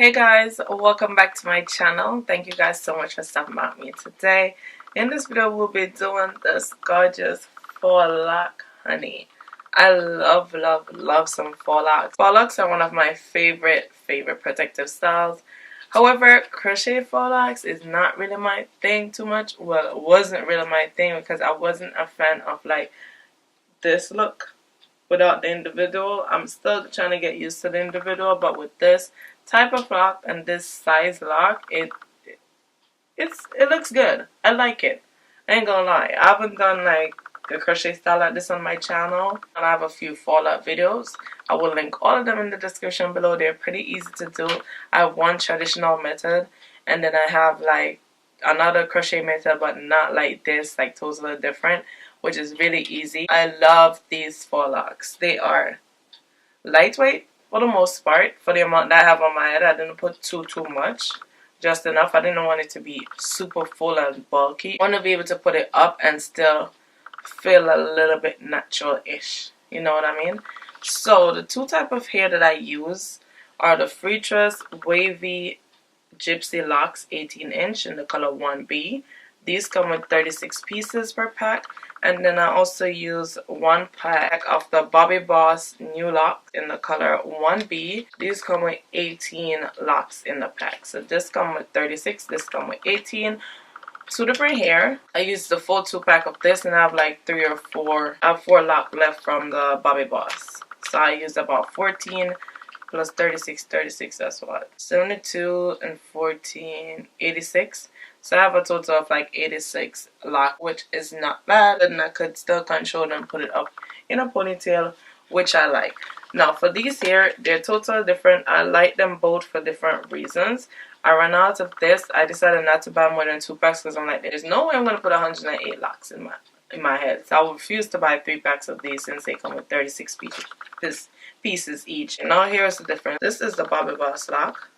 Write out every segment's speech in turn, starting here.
Hey guys, welcome back to my channel. Thank you guys so much for stopping by me today. In this video we'll be doing this gorgeous faux lock honey. I love some faux locks. Faux locks are one of my favorite protective styles. However, crochet faux locks is not really my thing too much. Well, it wasn't really my thing because I wasn't a fan of like this look without the individual. I'm still trying to get used to the individual, but with this type of lock and this size lock, it looks good. I like it. I ain't gonna lie. I haven't done like a crochet style like this on my channel, and I have a few fallout videos. I will link all of them in the description below. They're pretty easy to do. I have one traditional method, and then I have like another crochet method, but not like this, like totally different, which is really easy. I love these faux locks. They are lightweight for the most part. For the amount that I have on my head, I didn't put too much, just enough. I didn't want it to be super full and bulky. I want to be able to put it up and still feel a little bit natural-ish, you know what I mean? So the two type of hair that I use are the free truss wavy gypsy locks 18-inch in the color 1B. These come with 36 pieces per pack. And then I also use one pack of the Bobby Boss new locks in the color 1B. These come with 18 locks in the pack. So this come with 36, this come with 18. Two different hair. I used the full 2-pack of this, and I have like 3 or 4. I have 4 locks left from the Bobby Boss. So I used about 14 plus 36, that's what? 72 and 14, 86. So I have a total of like 86 locks, which is not bad. And I could still control and put it up in a ponytail, which I like. Now for these here, they're totally different. I like them both for different reasons. I ran out of this. I decided not to buy more than 2 packs because I'm like, there's no way I'm going to put 108 locks in my head. So I will refuse to buy 3 packs of these since they come with 36 pieces each. And now here's the difference. This is the Bobby Boss lock.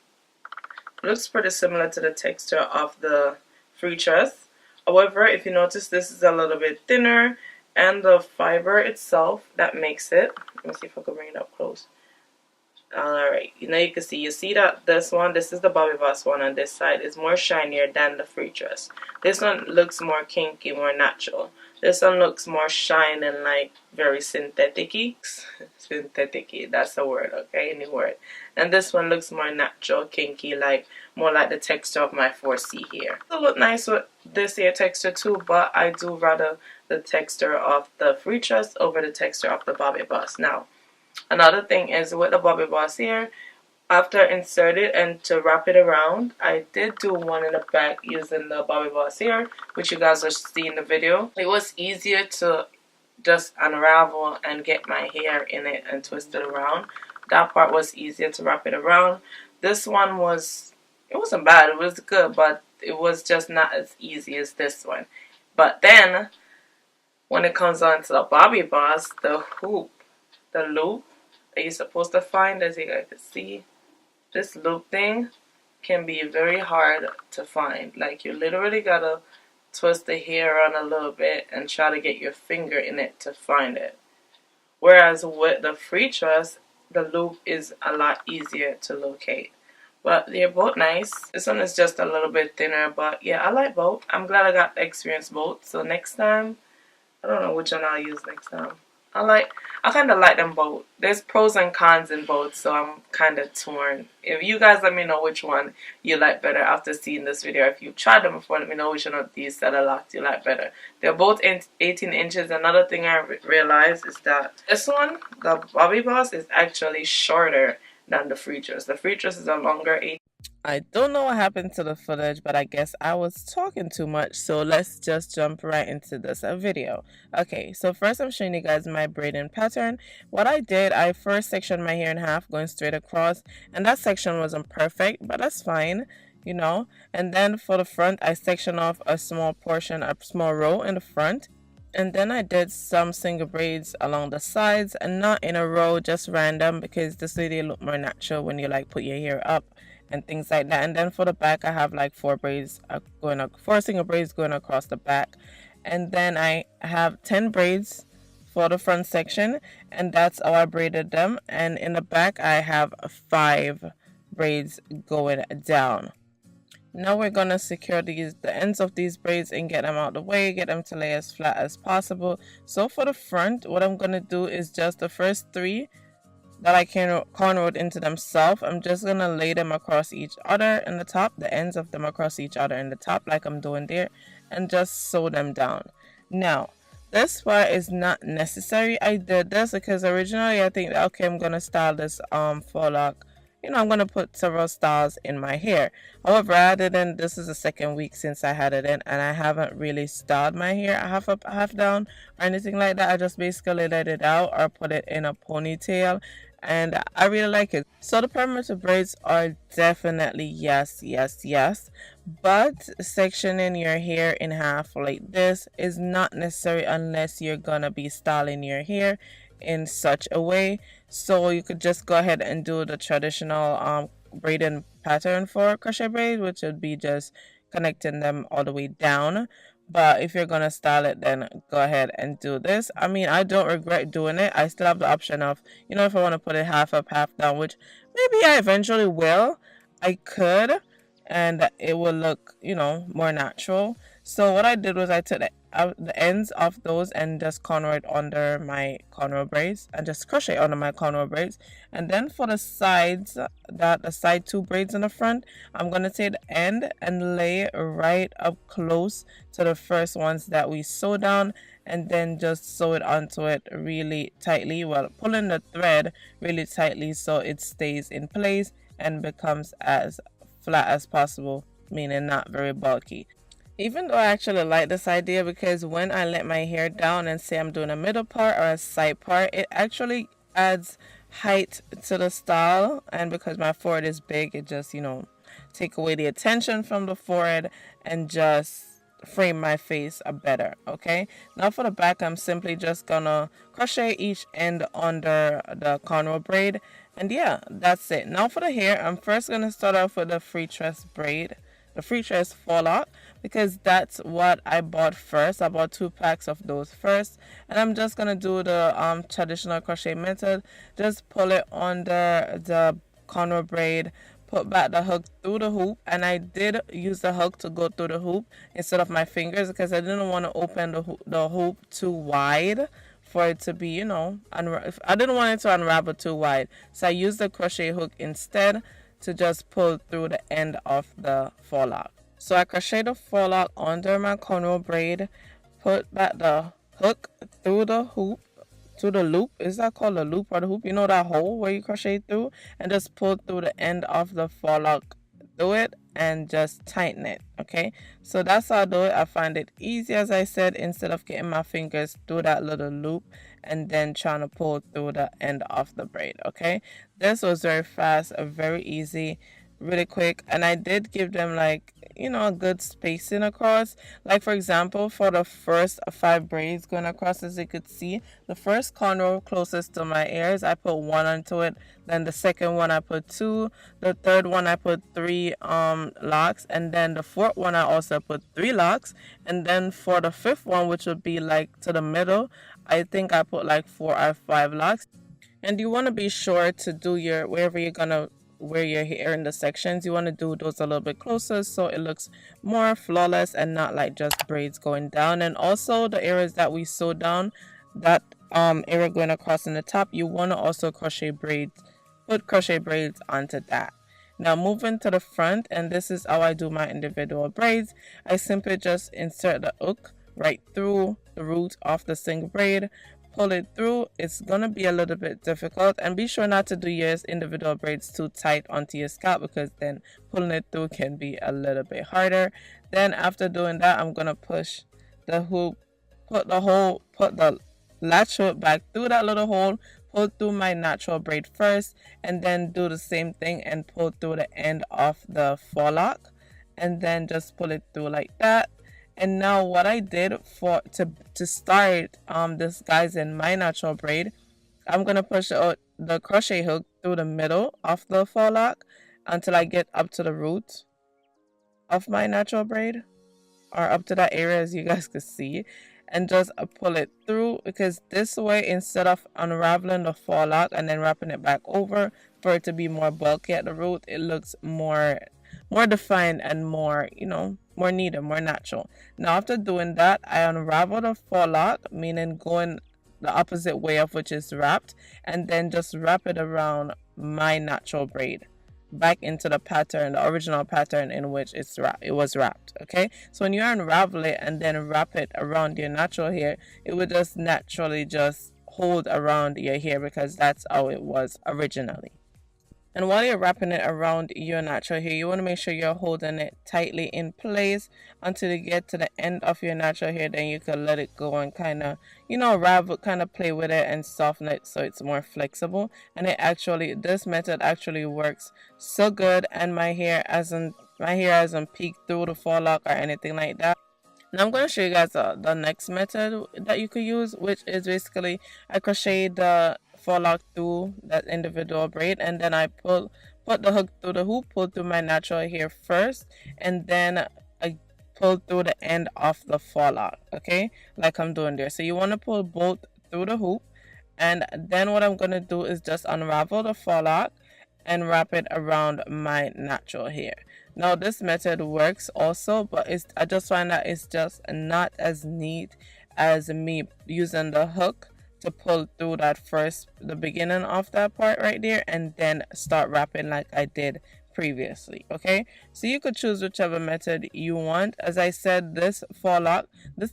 It looks pretty similar to the texture of the free truss. However, if you notice, this is a little bit thinner, and the fiber itself that makes it. Let me see if I can bring it up close. Alright, you see that this is the Bobby Boss one on this side, is more shinier than the free truss. This one looks more kinky, more natural. This one looks more shine and like very synthetic-y. Synthetic-y, that's the word, okay? New word. And this one looks more natural, kinky, like more like the texture of my 4C here. It'll look nice with this here texture too, but I do rather the texture of the free truss over the texture of the Bobby Boss. Now, another thing is with the Bobby Boss here, after insert it and to wrap it around, I did do one in the back using the Bobby Boss here, which you guys will see in the video. It was easier to just unravel and get my hair in it and twist it around. That part was easier to wrap it around. This one it wasn't bad, it was good, but it was just not as easy as this one. But then, when it comes on to the Bobby Boss, the hoop, the loop that you're supposed to find, as you guys can see, this loop thing can be very hard to find. Like, you literally gotta twist the hair on a little bit and try to get your finger in it to find it. Whereas with the free truss, the loop is a lot easier to locate. But they're both nice. This one is just a little bit thinner, but yeah, I like both. I'm glad I got to experience both. So next time, I don't know which one I'll use next time. I kind of like them both. There's pros and cons in both, so I'm kind of torn. If you guys let me know which one you like better after seeing this video. If you've tried them before, let me know which one of these that are locked you like better. They're both 18 inches. Another thing I realized is that this one, the Bobby Boss, is actually shorter than the free truss. The free truss is a longer 18. I don't know what happened to the footage, but I guess I was talking too much, so let's just jump right into this video. Okay, so first I'm showing you guys my braiding pattern. What I did, I first sectioned my hair in half going straight across, and that section wasn't perfect, but that's fine, you know. And then for the front, I sectioned off a small portion, a small row in the front. And then I did some single braids along the sides, and not in a row, just random, because this way they look more natural when you like put your hair up and things like that. And then for the back, I have like 4 single braids going across the back. And then I have 10 braids for the front section, and that's how I braided them. And in the back, I have 5 braids going down. Now we're gonna secure the ends of these braids and get them out of the way, get them to lay as flat as possible. So for the front, what I'm gonna do is just the first 3 that I cornrowed into themselves, I'm just gonna lay them across each other in the top, the ends of them across each other in the top like I'm doing there, and just sew them down. Now this part is not necessary. I did this because originally I think, okay, I'm gonna style this faux lock. You know, I'm gonna put several styles in my hair. However, I didn't. This is the second week since I had it in, and I haven't really styled my hair half up, half down, or anything like that. I just basically let it out or put it in a ponytail, and I really like it. So the perimeter braids are definitely yes, yes, yes, but sectioning your hair in half like this is not necessary unless you're gonna be styling your hair in such a way. So you could just go ahead and do the traditional braiding pattern for crochet braid, which would be just connecting them all the way down. But if you're gonna style it, then go ahead and do this. I mean, I don't regret doing it. I still have the option of, you know, if I want to put it half up, half down, which maybe I eventually will, I could, and it will look, you know, more natural. So what I did was I took the ends of those and just cornrowed under my cornrow braids and just crochet under my cornrow braids. And then for the sides, the side 2 braids in the front, I'm going to take the end and lay it right up close to the first ones that we sew down, and then just sew it onto it really tightly, well, pulling the thread really tightly so it stays in place and becomes as flat as possible, meaning not very bulky. Even though I actually like this idea, because when I let my hair down and say I'm doing a middle part or a side part, it actually adds height to the style, and because my forehead is big, it just, you know, take away the attention from the forehead and just frame my face better. Okay, now for the back, I'm simply just gonna crochet each end under the cornrow braid, and yeah, that's it. Now for the hair, I'm first gonna start off with the free tress braid, the free tress faux lock, because that's what I bought first. I bought 2 packs of those first, and I'm just gonna do the traditional crochet method. Just pull it under the cornrow braid, put back the hook through the hoop, and I did use the hook to go through the hoop instead of my fingers because I didn't want to open the hoop too wide for it to be, you know, I didn't want it to unravel too wide, so I used the crochet hook instead to just pull through the end of the faux lock. So I crochet the faux lock under my cornrow braid, put back the hook through the hoop, to the loop. Is that called a loop or the hoop? You know, that hole where you crochet through, and just pull through the end of the faux lock through it and just tighten it. Okay, so that's how I do it. I find it easy, as I said, instead of getting my fingers through that little loop and then trying to pull through the end of the braid. Okay, this was very fast, very easy, really quick, and I did give them, like, you know, a good spacing across. Like for example, for the first 5 braids going across, as you could see, the first cornrow closest to my ears, I put 1 onto it, then the second one I put 2, the third one I put 3 locks, and then the fourth one I also put 3 locks, and then for the 5th one, which would be like to the middle, I think I put like 4 or 5 locks. And you want to be sure to do your, wherever you're gonna wear your hair in the sections, you want to do those a little bit closer so it looks more flawless and not like just braids going down. And also the areas that we sew down, that area going across in the top, you want to also crochet braids, put crochet braids onto that. Now moving to the front, and this is how I do my individual braids. I simply just insert the hook right through the root of the single braid, pull it through. It's gonna be a little bit difficult, and be sure not to do your individual braids too tight onto your scalp, because then pulling it through can be a little bit harder. Then after doing that, I'm gonna push the hoop, put the latch hook back through that little hole, pull through my natural braid first, and then do the same thing and pull through the end of the faux lock, and then just pull it through like that. And now what I did for to start this, guys, in my natural braid, I'm gonna push the crochet hook through the middle of the faux lock until I get up to the root of my natural braid, or up to that area, as you guys can see, and just pull it through, because this way, instead of unraveling the faux lock and then wrapping it back over, for it to be more bulky at the root. It looks more defined and more, you know, more neater, more natural. Now after doing that, I unravel the forelock, meaning going the opposite way of which is wrapped, and then just wrap it around my natural braid back into the pattern, the original pattern in which it was wrapped. Okay, so when you unravel it and then wrap it around your natural hair, it would just naturally just hold around your hair because that's how it was originally. And while you're wrapping it around your natural hair, you want to make sure you're holding it tightly in place until you get to the end of your natural hair. Then you can let it go and kind of, you know, ravel, kind of play with it and soften it so it's more flexible. And this method actually works so good. And my hair hasn't peeked through the forelock or anything like that. Now I'm going to show you guys the next method that you could use, which is basically I crochet the forelock through that individual braid, and then I put the hook through the hoop, pull through my natural hair first, and then I pull through the end of the forelock, okay, like I'm doing there. So you want to pull both through the hoop, and then what I'm going to do is just unravel the forelock and wrap it around my natural hair. Now this method works also, but I just find that it's just not as neat as me using the hook to pull through the beginning of that part right there and then start wrapping like I did previously. Okay, so you could choose whichever method you want. As I said, this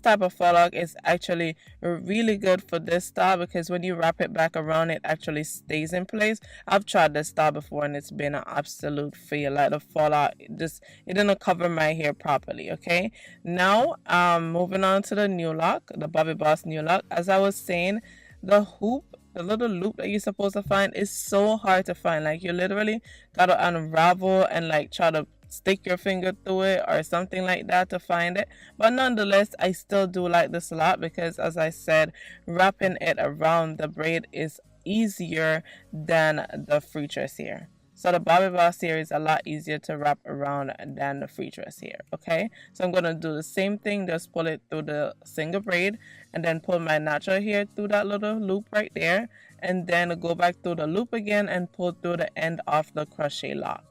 type of forelock is actually really good for this style because when you wrap it back around, it actually stays in place. I've tried this style before and it's been an absolute fail. Like the forelock, it didn't cover my hair properly. Okay, now moving on to the new lock, the Bobby Boss new lock. As I was saying, the hoop, the little loop that you're supposed to find is so hard to find. Like you literally gotta unravel and like try to stick your finger through it or something like that to find it. But nonetheless, I still do like this a lot because, as I said, wrapping it around the braid is easier than the free twist here. So the Bobby Boss here is a lot easier to wrap around than the free twist here. Okay, so I'm gonna do the same thing, just pull it through the single braid and then pull my natural hair through that little loop right there, and then go back through the loop again and pull through the end of the crochet lock.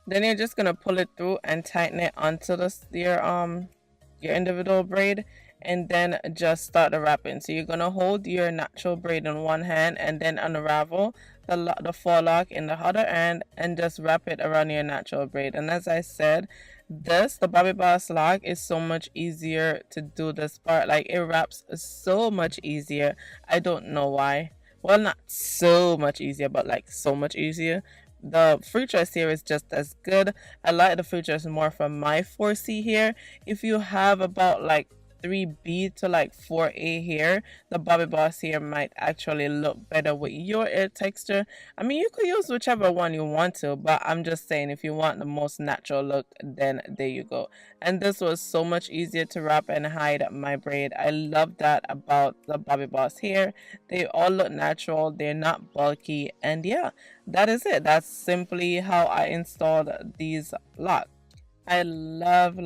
Then you're just gonna pull it through and tighten it onto your individual braid, and then just start the wrapping. So you're gonna hold your natural braid in one hand and then unravel the forelock in the other end and just wrap it around your natural braid. And as I said, the Bobby Boss lock is so much easier to do this part. Like it wraps so much easier. I don't know why. Well, not so much easier, but like so much easier. The free twist here is just as good. I like the free twist more for my 4C here. If you have about like 3B to like 4A here, the Bobby Boss here might actually look better with your hair texture. I mean, you could use whichever one you want to, but I'm just saying if you want the most natural look, then there you go. And this was so much easier to wrap and hide my braid. I love that about the Bobby Boss here. They all look natural, they're not bulky, and yeah, that is it. That's simply how I installed these locks. I love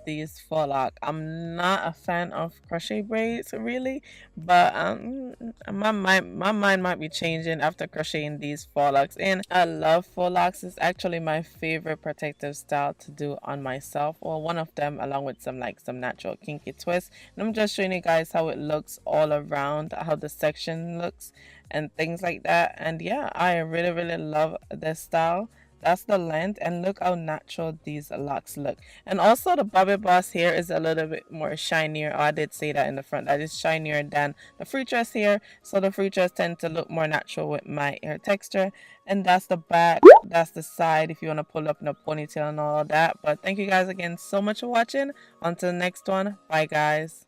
these forelock. I'm not a fan of crochet braids really, but my mind might be changing after crocheting these forelocks. And I love forelocks. It's actually my favorite protective style to do on myself, or one of them, along with some natural kinky twists. And I'm just showing you guys how it looks all around, how the section looks and things like that. And yeah, I really love this style. That's the length, and look how natural these locks look. And also the Bobby Boss hair is a little bit more shinier. Oh, I did say that in the front, that is shinier than the free dress hair, so the free dress tend to look more natural with my hair texture. And that's the back, that's the side if you want to pull up in a ponytail and all of that. But thank you guys again so much for watching. Until the next one, bye guys.